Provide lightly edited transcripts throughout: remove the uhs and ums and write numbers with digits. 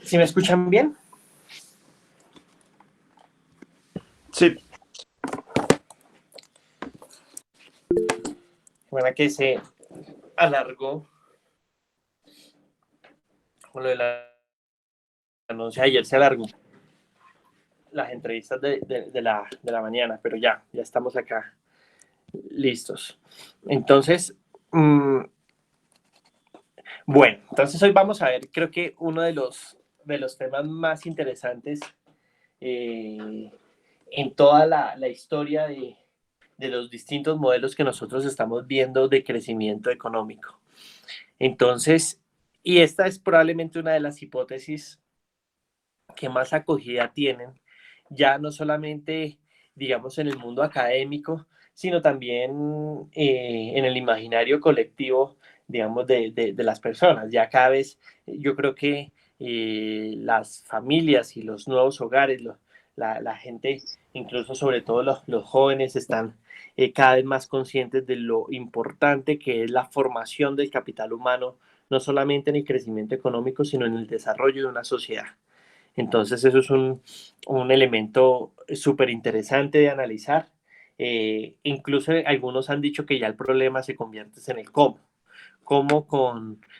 ¿Sí me escuchan bien? Sí, Bueno, que se alargó con lo de la anuncio ayer, se alargó las entrevistas de la mañana, pero ya estamos acá listos. Entonces, bueno, entonces hoy vamos a ver, creo que uno de los temas más interesantes eh, en toda la historia de los distintos modelos que nosotros estamos viendo de crecimiento económico. Entonces, y esta es probablemente una de las hipótesis que más acogida tienen, ya no solamente, digamos, en el mundo académico, sino también en el imaginario colectivo, digamos, de las personas. Ya cada vez, yo creo que las familias y los nuevos hogares, la gente, incluso sobre todo los jóvenes, están cada vez más conscientes de lo importante que es la formación del capital humano, no solamente en el crecimiento económico, sino en el desarrollo de una sociedad. Entonces eso es un elemento súper interesante de analizar. Incluso algunos han dicho que ya el problema se convierte en el cómo.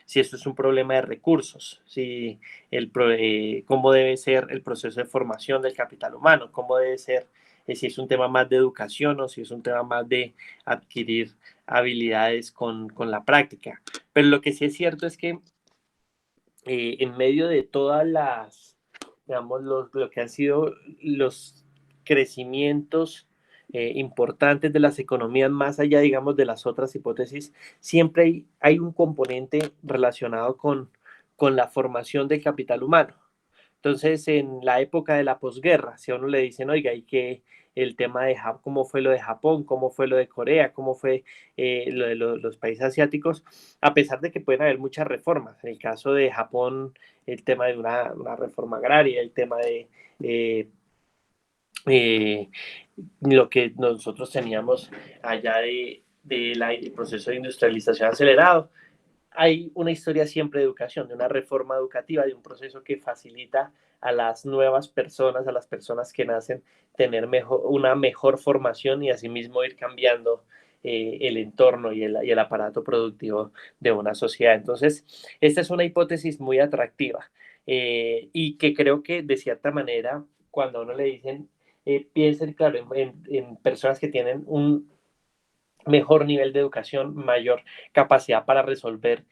Si esto es un problema de recursos, cómo debe ser el proceso de formación del capital humano, cómo debe ser, si es un tema más de educación o si es un tema más de adquirir habilidades con la práctica. Pero lo que sí es cierto es que en medio de todas las, digamos, lo que han sido los crecimientos importantes de las economías, más allá, digamos, de las otras hipótesis, siempre hay un componente relacionado con la formación del capital humano. Entonces, en la época de la posguerra, si a uno le dicen, oiga, hay que el tema de cómo fue lo de Japón, cómo fue lo de Corea, cómo fue lo de los países asiáticos, a pesar de que pueden haber muchas reformas. En el caso de Japón, el tema de una reforma agraria, el tema de eh, eh, lo que nosotros teníamos allá del proceso de industrialización acelerado. Hay una historia siempre de educación, de una reforma educativa, de un proceso que facilita a las nuevas personas, a las personas que nacen, tener una mejor formación y asimismo ir cambiando el entorno y el aparato productivo de una sociedad. Entonces, esta es una hipótesis muy atractiva y que creo que de cierta manera, cuando a uno le dicen, piensen, claro, en personas que tienen un mejor nivel de educación, mayor capacidad para resolver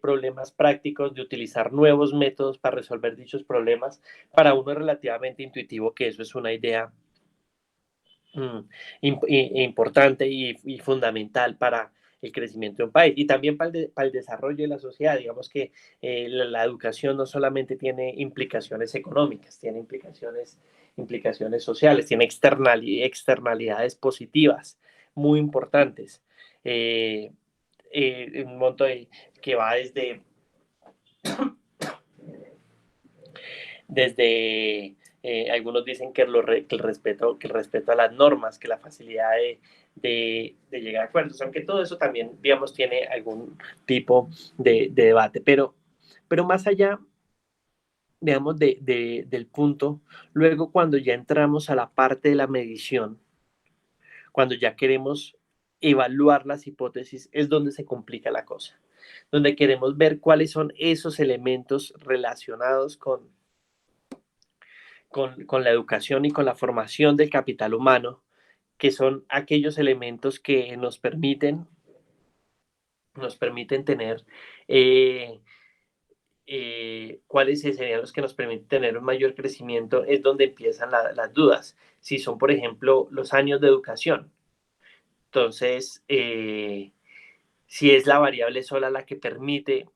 problemas prácticos, de utilizar nuevos métodos para resolver dichos problemas. Para uno es relativamente intuitivo que eso es una idea mm, importante y fundamental para el crecimiento de un país y también para el desarrollo de la sociedad. Digamos que la educación no solamente tiene implicaciones económicas, tiene implicaciones sociales, tiene externalidades positivas muy importantes. Eh, un monto que va desde algunos dicen que el respeto a las normas, que la facilidad de llegar a acuerdos, aunque todo eso también, digamos, tiene algún tipo de debate, pero más allá, digamos, del punto, luego cuando ya entramos a la parte de la medición, cuando ya queremos evaluar las hipótesis, es donde se complica la cosa, donde queremos ver cuáles son esos elementos relacionados con la educación y con la formación del capital humano, que son aquellos elementos que nos permiten tener, cuáles serían los que nos permiten tener un mayor crecimiento, es donde empiezan las dudas. Si son, por ejemplo, los años de educación. Entonces, si es la variable sola la que permite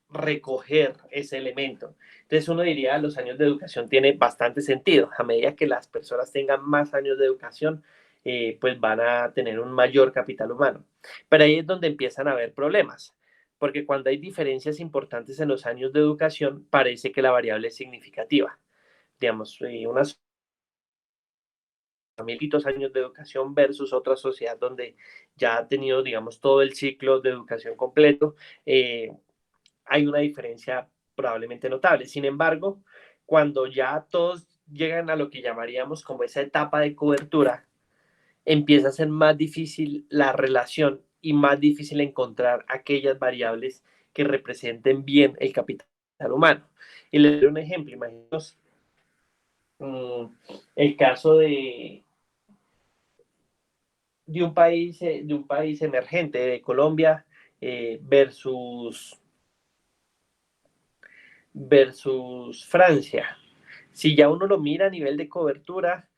recoger ese elemento. Entonces uno diría, los años de educación tiene bastante sentido. A medida que las personas tengan más años de educación, pues van a tener un mayor capital humano. Pero ahí es donde empiezan a haber problemas, porque cuando hay diferencias importantes en los años de educación, parece que la variable es significativa. Digamos, unas militos años de educación versus otra sociedad donde ya ha tenido, digamos, todo el ciclo de educación completo, hay una diferencia probablemente notable. Sin embargo, cuando ya todos llegan a lo que llamaríamos como esa etapa de cobertura, empieza a ser más difícil la relación y más difícil encontrar aquellas variables que representen bien el capital humano. Y les doy un ejemplo, imaginaos el caso de un país emergente, de Colombia, versus Francia. Si ya uno lo mira a nivel de cobertura,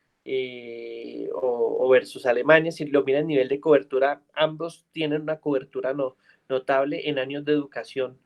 o versus Alemania, si lo mira a nivel de cobertura, ambos tienen una cobertura notable en años de educación.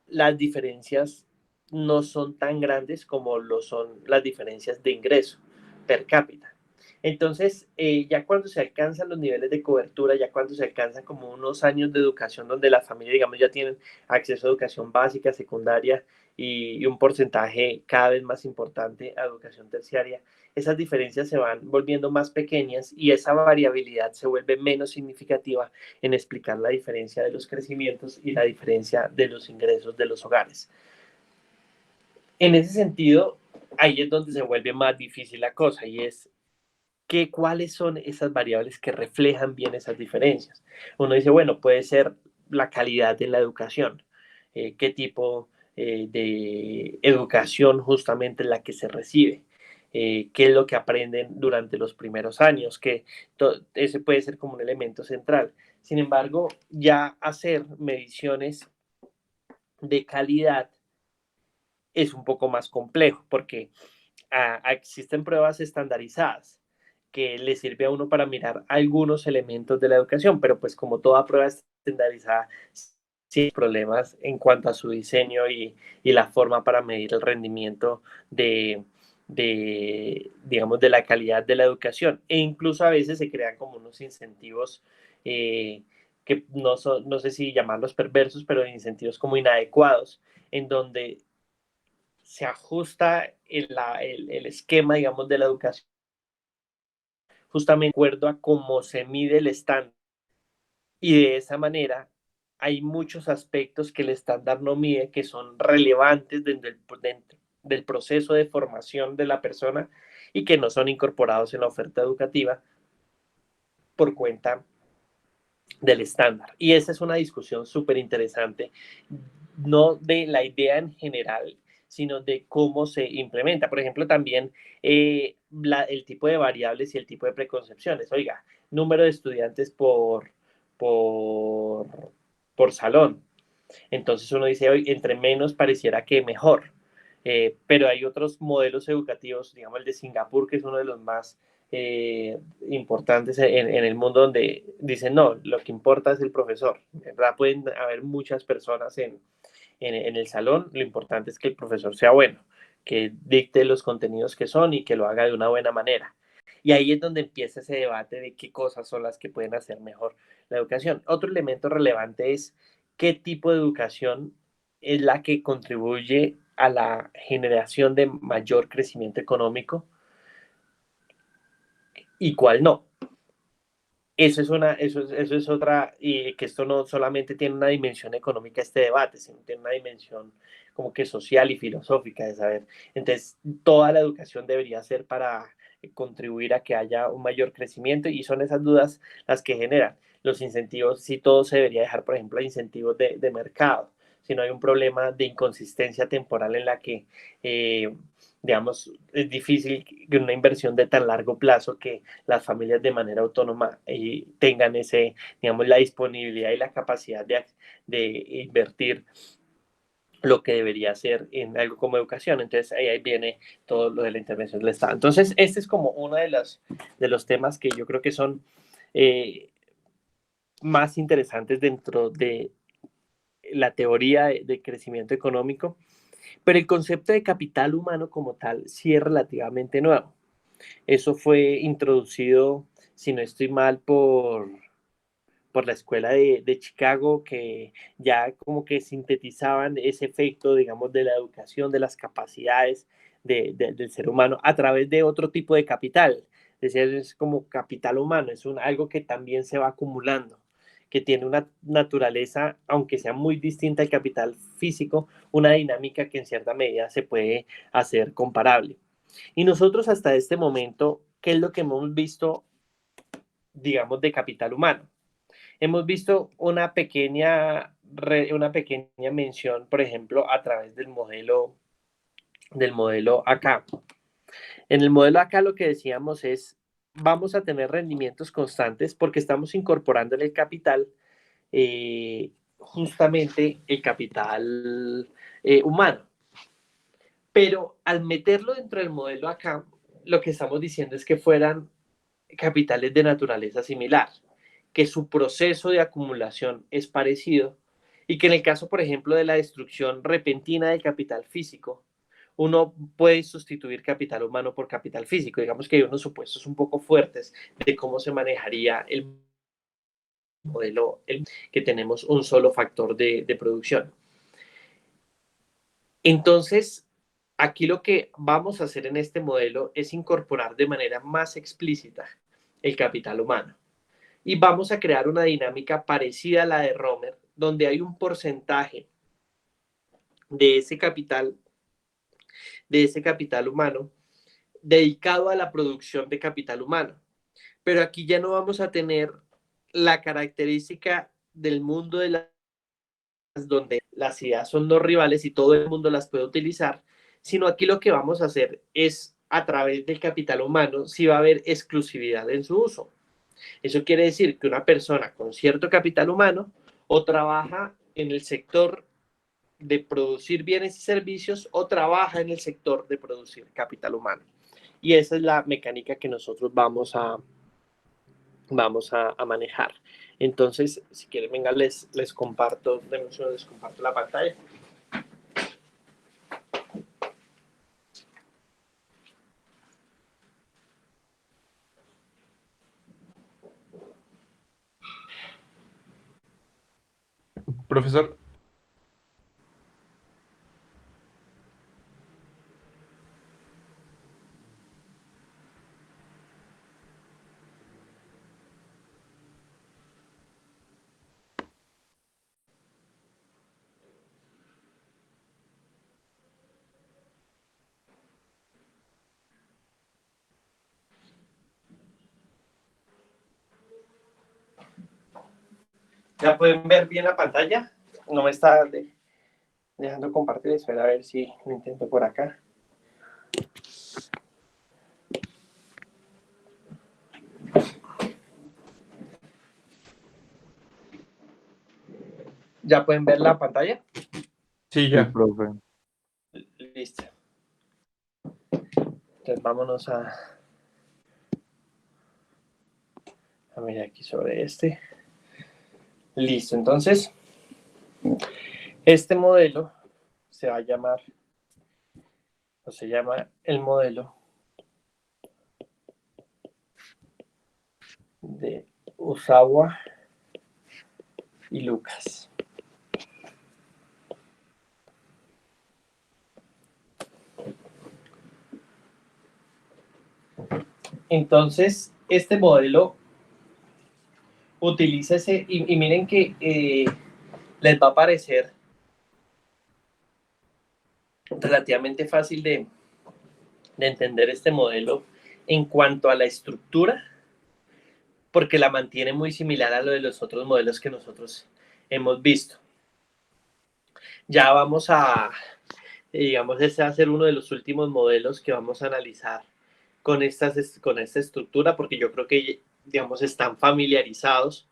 Las diferencias no son tan grandes como lo son las diferencias de ingreso per cápita. Entonces, ya cuando se alcanzan los niveles de cobertura, ya cuando se alcanzan como unos años de educación donde las familias, digamos, ya tienen acceso a educación básica, secundaria y un porcentaje cada vez más importante a educación terciaria, esas diferencias se van volviendo más pequeñas y esa variabilidad se vuelve menos significativa en explicar la diferencia de los crecimientos y la diferencia de los ingresos de los hogares. En ese sentido, ahí es donde se vuelve más difícil la cosa y es cuáles son esas variables que reflejan bien esas diferencias. Uno dice, bueno, puede ser la calidad de la educación, qué tipo de educación justamente la que se recibe, qué es lo que aprenden durante los primeros años, que ese puede ser como un elemento central. Sin embargo, ya hacer mediciones de calidad es un poco más complejo porque existen pruebas estandarizadas que le sirve a uno para mirar algunos elementos de la educación, pero pues como toda prueba estandarizada, sin problemas en cuanto a su diseño y la forma para medir el rendimiento digamos, de la calidad de la educación. E incluso a veces se crean como unos incentivos que no sé si llamarlos perversos, pero incentivos como inadecuados, en donde se ajusta el esquema, digamos, de la educación justamente de acuerdo a cómo se mide el estándar. Y de esa manera hay muchos aspectos que el estándar no mide que son relevantes dentro del proceso de formación de la persona y que no son incorporados en la oferta educativa por cuenta del estándar. Y esa es una discusión súper interesante, no de la idea en general, sino de cómo se implementa. Por ejemplo, también el tipo de variables y el tipo de preconcepciones. Oiga, número de estudiantes por, por salón. Entonces uno dice, hoy entre menos pareciera que mejor. Pero hay otros modelos educativos, digamos el de Singapur, que es uno de los más importantes en el mundo, donde dicen, no, lo que importa es el profesor. ¿Verdad? Pueden haber muchas personas en el salón, lo importante es que el profesor sea bueno, que dicte los contenidos que son y que lo haga de una buena manera. Y ahí es donde empieza ese debate de qué cosas son las que pueden hacer mejor la educación. Otro elemento relevante es qué tipo de educación es la que contribuye a la generación de mayor crecimiento económico y cuál no. Eso es otra, y que esto no solamente tiene una dimensión económica este debate, sino tiene una dimensión como que social y filosófica de saber. Entonces, toda la educación debería ser para contribuir a que haya un mayor crecimiento y son esas dudas las que generan los incentivos. Si todo se debería dejar, por ejemplo, a incentivos de mercado, si no hay un problema de inconsistencia temporal en la que digamos, es difícil que una inversión de tan largo plazo que las familias de manera autónoma tengan digamos, la disponibilidad y la capacidad de invertir lo que debería ser en algo como educación. Entonces ahí viene todo lo de la intervención del Estado. Entonces este es como uno de los temas que yo creo que son más interesantes dentro de la teoría de crecimiento económico, pero el concepto de capital humano como tal sí es relativamente nuevo. Eso fue introducido, si no estoy mal, por la escuela de Chicago, que ya como que sintetizaban ese efecto, digamos, de la educación, de las capacidades del ser humano a través de otro tipo de capital. Es decir, es como capital humano, es algo que también se va acumulando, que tiene una naturaleza, aunque sea muy distinta al capital físico, una dinámica que en cierta medida se puede hacer comparable. Y nosotros hasta este momento, ¿qué es lo que hemos visto, digamos, de capital humano? Hemos visto una pequeña mención, por ejemplo, a través del modelo acá. En el modelo acá lo que decíamos es, vamos a tener rendimientos constantes porque estamos incorporando en el capital justamente el capital humano. Pero al meterlo dentro del modelo acá, lo que estamos diciendo es que fueran capitales de naturaleza similar, que su proceso de acumulación es parecido y que en el caso, por ejemplo, de la destrucción repentina del capital físico, uno puede sustituir capital humano por capital físico. Digamos que hay unos supuestos un poco fuertes de cómo se manejaría el modelo que tenemos un solo factor de producción. Entonces, aquí lo que vamos a hacer en este modelo es incorporar de manera más explícita el capital humano. Y vamos a crear una dinámica parecida a la de Romer, donde hay un porcentaje de ese capital humano dedicado a la producción de capital humano. Pero aquí ya no vamos a tener la característica del mundo de las donde las ideas son no rivales y todo el mundo las puede utilizar, sino aquí lo que vamos a hacer es a través del capital humano si va a haber exclusividad en su uso. Eso quiere decir que una persona con cierto capital humano o trabaja en el sector de producir bienes y servicios o trabaja en el sector de producir capital humano. Y esa es la mecánica que nosotros vamos a manejar. Entonces, si quieren, venga, les comparto, les comparto la pantalla. Profesor, ¿Ya pueden ver bien la pantalla? No me está dejando compartir. Espera a ver si lo intento por acá. ¿Ya pueden ver la pantalla? sí, ya. Profe. Listo. Entonces vámonos a mirar aquí sobre este. Listo, entonces este modelo se va a llamar, o se llama el modelo de Usawa y Lucas. Entonces, este modelo utiliza ese, y miren que les va a parecer relativamente fácil de entender este modelo en cuanto a la estructura, porque la mantiene muy similar a lo de los otros modelos que nosotros hemos visto. Ya vamos a, digamos, ese va a ser uno de los últimos modelos que vamos a analizar con esta estructura, porque yo creo que, digamos, están familiarizados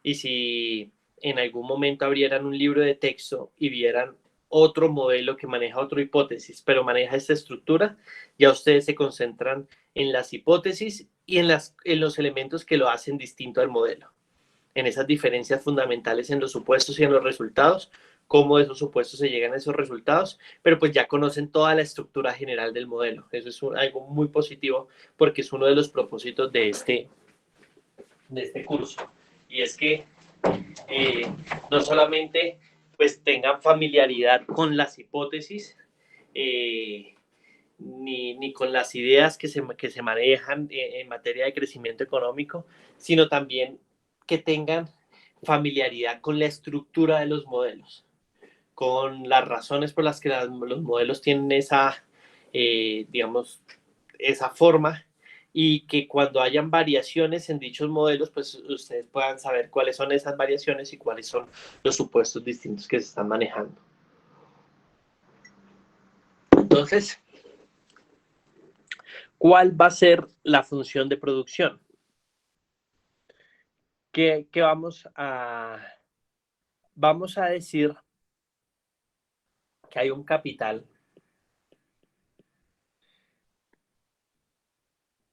y si en algún momento abrieran un libro de texto y vieran otro modelo que maneja otra hipótesis, pero maneja esta estructura, ya ustedes se concentran en las hipótesis y en los elementos que lo hacen distinto al modelo, en esas diferencias fundamentales en los supuestos y en los resultados, cómo de esos supuestos se llegan a esos resultados, pero pues ya conocen toda la estructura general del modelo. Eso es algo muy positivo porque es uno de los propósitos de este curso. Y es que no solamente pues tengan familiaridad con las hipótesis, ni con las ideas que se manejan en materia de crecimiento económico, sino también que tengan familiaridad con la estructura de los modelos, con las razones por las que los modelos tienen esa, digamos, esa forma, y que cuando hayan variaciones en dichos modelos, pues ustedes puedan saber cuáles son esas variaciones y cuáles son los supuestos distintos que se están manejando. Entonces, ¿cuál va a ser la función de producción? ¿Qué vamos a decir que hay un capital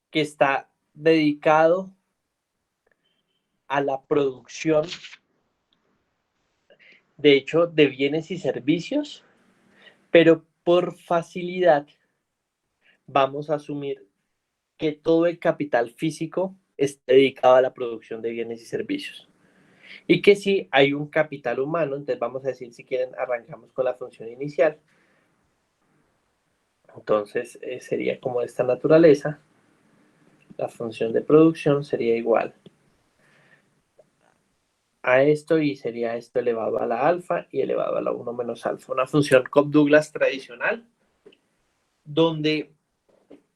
que está dedicado a la producción, de hecho, de bienes y servicios, pero por facilidad vamos a asumir que todo el capital físico está dedicado a la producción de bienes y servicios. Y que si hay un capital humano, entonces vamos a decir, si quieren, arrancamos con la función inicial. Entonces sería como de esta naturaleza. La función de producción sería igual a esto, y sería esto elevado a la alfa y elevado a la 1 menos alfa. Una función Cobb-Douglas tradicional, donde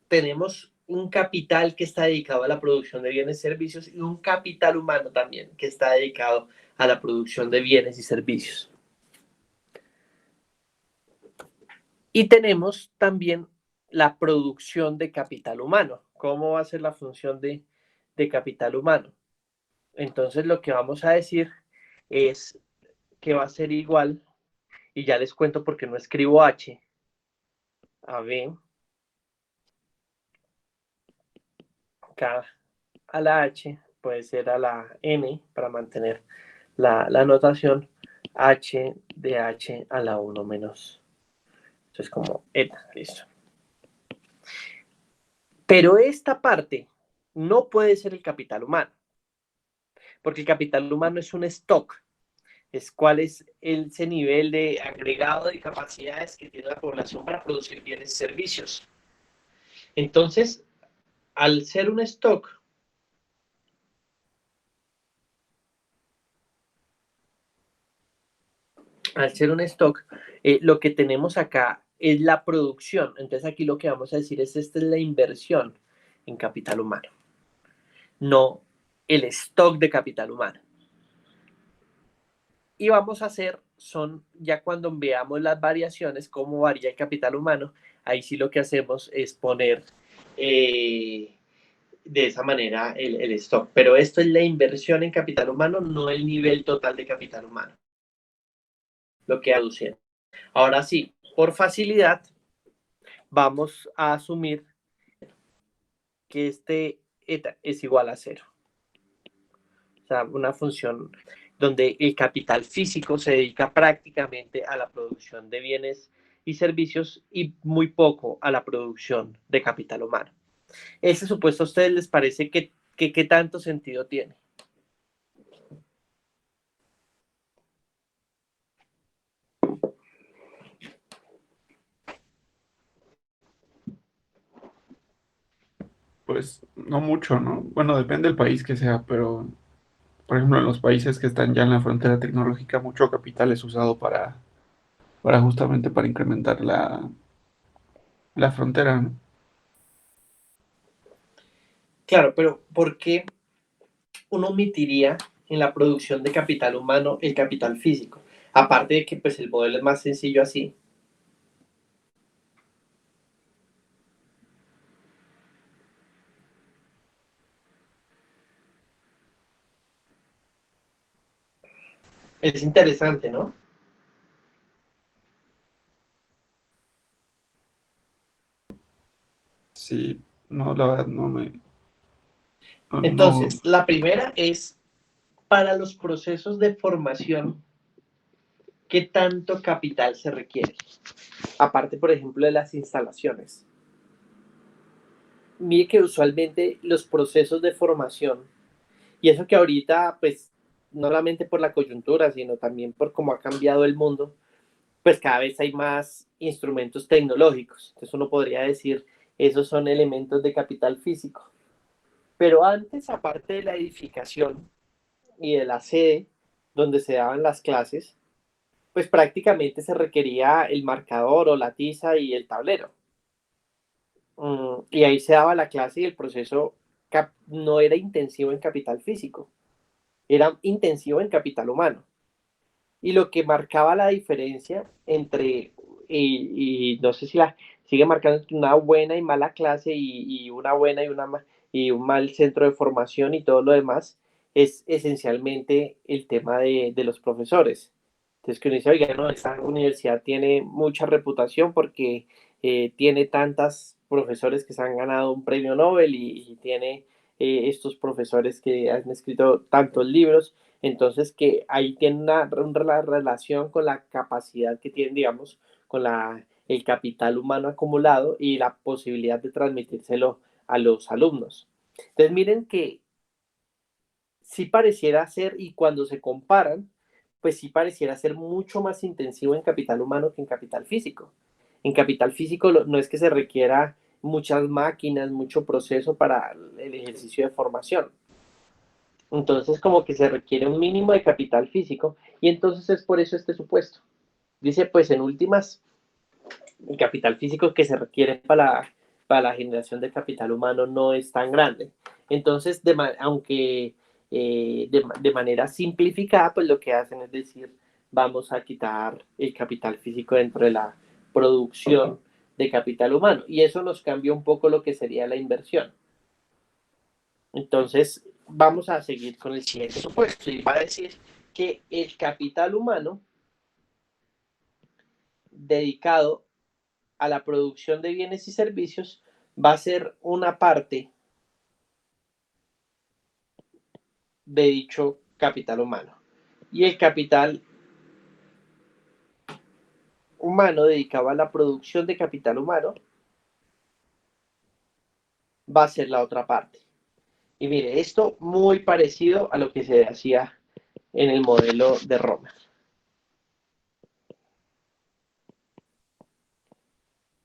tenemos un capital que está dedicado a la producción de bienes y servicios, y un capital humano también que está dedicado a la producción de bienes y servicios. Y tenemos también la producción de capital humano. ¿Cómo va a ser la función de capital humano? Entonces lo que vamos a decir es que va a ser igual, y ya les cuento por qué no escribo H, a B, K a la H, puede ser a la N para mantener la notación, H de H a la 1 menos. Entonces como eta, listo. Pero esta parte no puede ser el capital humano, porque el capital humano es un stock, es cuál es ese nivel de agregado de capacidades que tiene la población para producir bienes y servicios. Entonces, al ser un stock, lo que tenemos acá es la producción. Entonces aquí lo que vamos a decir es, esta es la inversión en capital humano, no el stock de capital humano. Y vamos a hacer, ya cuando veamos las variaciones, cómo varía el capital humano, ahí sí lo que hacemos es poner de esa manera el stock. Pero esto es la inversión en capital humano, no el nivel total de capital humano, lo que aduce. Ahora sí, por facilidad, vamos a asumir que este eta es igual a 0. O sea, una función donde el capital físico se dedica prácticamente a la producción de bienes y servicios y muy poco a la producción de capital humano. ¿Ese supuesto a ustedes les parece que qué tanto sentido tiene? Pues no mucho, ¿no? Bueno, depende del país que sea, pero por ejemplo en los países que están ya en la frontera tecnológica, mucho capital es usado para justamente para incrementar la frontera, ¿no? Claro, pero ¿por qué uno omitiría en la producción de capital humano el capital físico? Aparte de que pues el modelo es más sencillo así. Es interesante, ¿no? Sí, no, la verdad no me... No, no, Entonces, la primera es, para los procesos de formación, ¿qué tanto capital se requiere? Aparte, por ejemplo, de las instalaciones. Mire que usualmente los procesos de formación, y eso que ahorita, pues, no solamente por la coyuntura, sino también por cómo ha cambiado el mundo, pues cada vez hay más instrumentos tecnológicos. Entonces uno podría decir, esos son elementos de capital físico. Pero antes, aparte de la edificación y de la sede, donde se daban las clases, pues prácticamente se requería el marcador o la tiza y el tablero. Y ahí se daba la clase y el proceso no era intensivo en capital físico, era intensivo en capital humano. Y lo que marcaba la diferencia entre, y no sé si la sigue marcando entre una buena y mala clase y una buena y un mal centro de formación y todo lo demás, es esencialmente el tema de los profesores. Entonces, que uno dice, oiga, no, esta universidad tiene mucha reputación porque tiene tantas profesores que se han ganado un premio Nobel y tiene estos profesores que han escrito tantos libros. Entonces, que ahí tiene una relación con la capacidad que tienen, digamos, con el capital humano acumulado y la posibilidad de transmitírselo a los alumnos. Entonces, miren que sí pareciera ser, y cuando se comparan, pues sí pareciera ser mucho más intensivo en capital humano que en capital físico. En capital físico no es que se requiera muchas máquinas, mucho proceso para el ejercicio de formación. Entonces, como que se requiere un mínimo de capital físico y entonces es por eso este supuesto. Dice, pues en últimas, el capital físico que se requiere para la generación de capital humano no es tan grande. Entonces, aunque de manera simplificada, pues lo que hacen es decir, vamos a quitar el capital físico dentro de la producción de capital humano. Y eso nos cambia un poco lo que sería la inversión. Entonces, vamos a seguir con el siguiente supuesto y va a decir que el capital humano dedicado a la producción de bienes y servicios va a ser una parte de dicho capital humano. Y el capital humano dedicado a la producción de capital humano va a ser la otra parte. Y mire, esto muy parecido a lo que se hacía en el modelo de Roma.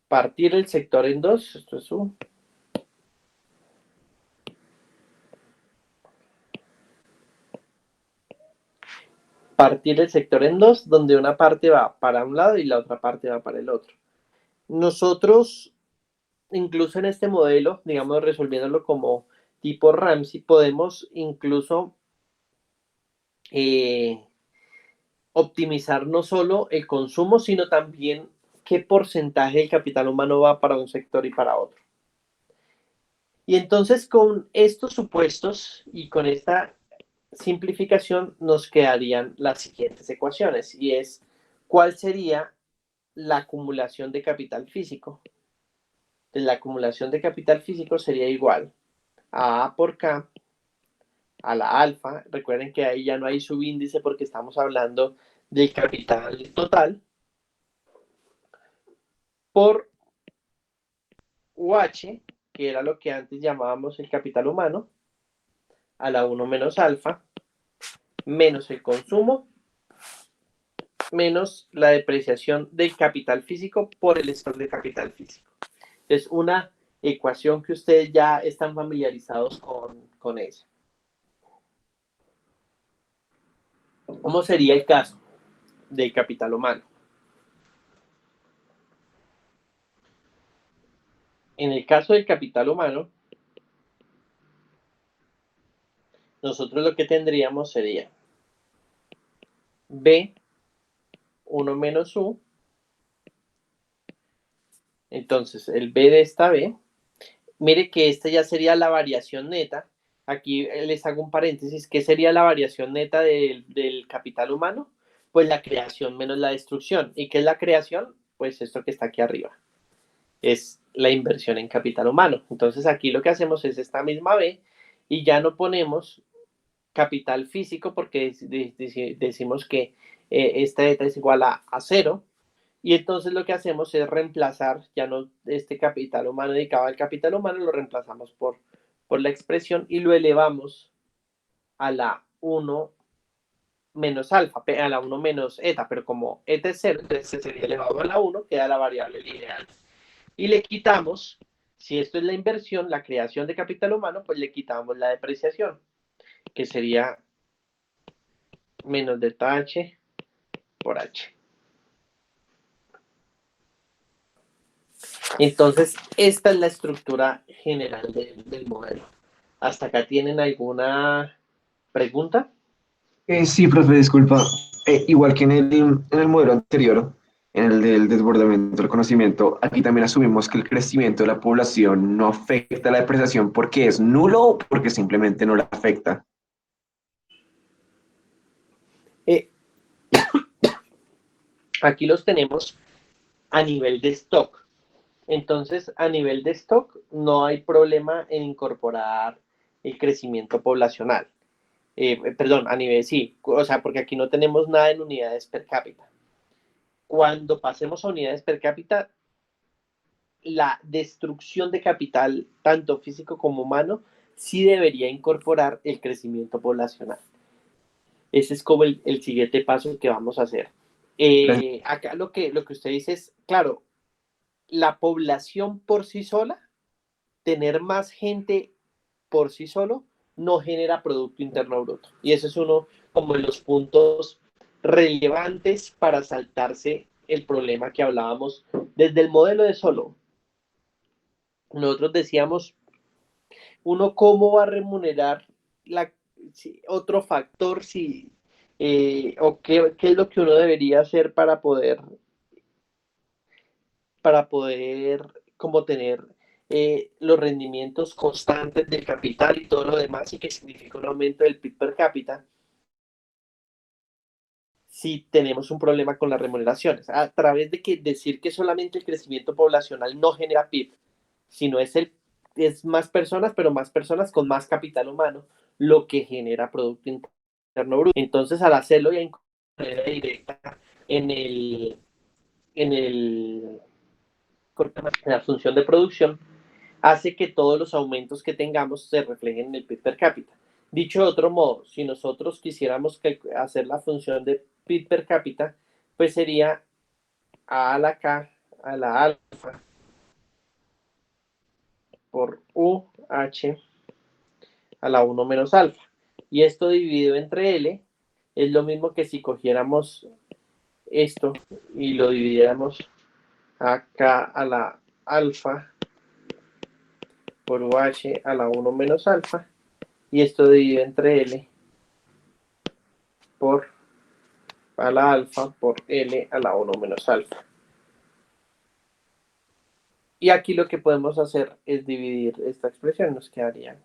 Partir el sector en dos, esto es un partir el sector en dos, donde una parte va para un lado y la otra parte va para el otro. Nosotros, incluso en este modelo, digamos, resolviéndolo como tipo Ramsey, podemos incluso eh, optimizar no solo el consumo, sino también qué porcentaje del capital humano va para un sector y para otro. Y entonces con estos supuestos y con esta simplificación nos quedarían las siguientes ecuaciones y es cuál sería la acumulación de capital físico. Entonces, la acumulación de capital físico sería igual a A por K, a la alfa. Recuerden que ahí ya no hay subíndice porque estamos hablando del capital total por UH, que era lo que antes llamábamos el capital humano, a la 1 menos alfa, menos el consumo, menos la depreciación del capital físico por el stock de capital físico. Es una ecuación que ustedes ya están familiarizados con ella. ¿Cómo sería el caso del capital humano? En el caso del capital humano, nosotros lo que tendríamos sería B, 1 menos U. Entonces, el B de esta B, mire que esta ya sería la variación neta. Aquí les hago un paréntesis. ¿Qué sería la variación neta del capital humano? Pues la creación menos la destrucción. ¿Y qué es la creación? Pues esto que está aquí arriba. Es la inversión en capital humano. Entonces aquí lo que hacemos es esta misma B y ya no ponemos capital físico porque decimos que esta eta es igual a cero. Y entonces lo que hacemos es reemplazar, ya no este capital humano dedicado al capital humano, lo reemplazamos por la expresión y lo elevamos a la 1 menos alfa, a la 1 menos eta, pero como eta es 0, entonces sería elevado a la 1, queda la variable lineal. Y le quitamos, si esto es la inversión, la creación de capital humano, pues le quitamos la depreciación, que sería menos delta H por H. Entonces, esta es la estructura general del modelo. ¿Hasta acá tienen alguna pregunta? Sí, profe, disculpa. Igual que en el modelo anterior, en el del desbordamiento del conocimiento, aquí también asumimos que el crecimiento de la población no afecta la depreciación porque es nulo o porque simplemente no la afecta. Eh, Aquí los tenemos a nivel de stock. Entonces, a nivel de stock, no hay problema en incorporar el crecimiento poblacional. Perdón, a nivel sí, o sea, porque aquí no tenemos nada en unidades per cápita. Cuando pasemos a unidades per cápita, la destrucción de capital, tanto físico como humano, sí debería incorporar el crecimiento poblacional. Ese es como el siguiente paso que vamos a hacer. Acá lo que usted dice es, claro, la población por sí sola, tener más gente por sí solo, no genera Producto Interno Bruto. Y ese es uno como de los puntos relevantes para saltarse el problema que hablábamos desde el modelo de solo. Nosotros decíamos, uno cómo va a remunerar otro factor, o qué es lo que uno debería hacer para poder como tener los rendimientos constantes del capital y todo lo demás, y que significa un aumento del PIB per cápita, si tenemos un problema con las remuneraciones. A través de decir que solamente el crecimiento poblacional no genera PIB, sino es más personas, pero más personas con más capital humano, lo que genera Producto Interno Bruto. Entonces, al hacerlo ya de manera directa en el, en el, en la función de producción, hace que todos los aumentos que tengamos se reflejen en el PIB per cápita. Dicho de otro modo, si nosotros quisiéramos hacer la función de PIB per cápita, pues sería A a la K a la alfa por UH a la 1 menos alfa. Y esto dividido entre L es lo mismo que si cogiéramos esto y lo dividiéramos acá a la alfa por UH a la 1 menos alfa, y esto dividido entre L por a la alfa por L a la 1 menos alfa. Y aquí lo que podemos hacer es dividir esta expresión, nos quedaría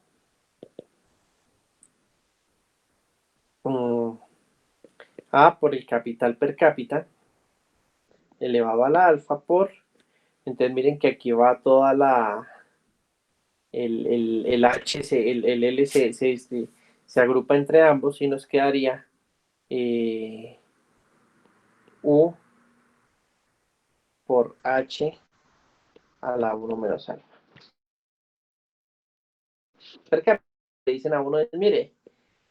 A por el capital per cápita elevado a la alfa por, entonces miren que aquí va toda el H, el L se agrupa entre ambos y nos quedaría U por H a la 1 menos alfa. Per cápita, le dicen a uno, mire,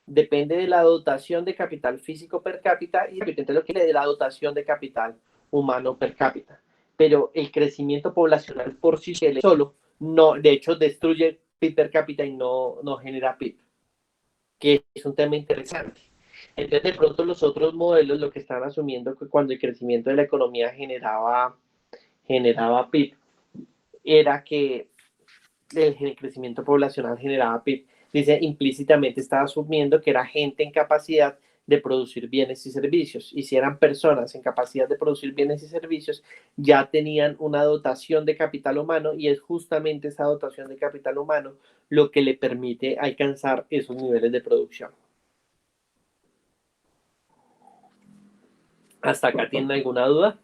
depende de la dotación de capital físico per cápita y depende de lo que le dé la dotación de capital humano per cápita. Pero el crecimiento poblacional por sí solo, no, de hecho, destruye PIB per cápita y no genera PIB, que es un tema interesante. Entonces, de pronto, los otros modelos lo que están asumiendo que cuando el crecimiento de la economía generaba PIB, era que el crecimiento poblacional generaba PIB. Dice, implícitamente estaba asumiendo que era gente en capacidad de producir bienes y servicios. Y si eran personas en capacidad de producir bienes y servicios, ya tenían una dotación de capital humano, y es justamente esa dotación de capital humano lo que le permite alcanzar esos niveles de producción. ¿Hasta acá tienen alguna duda?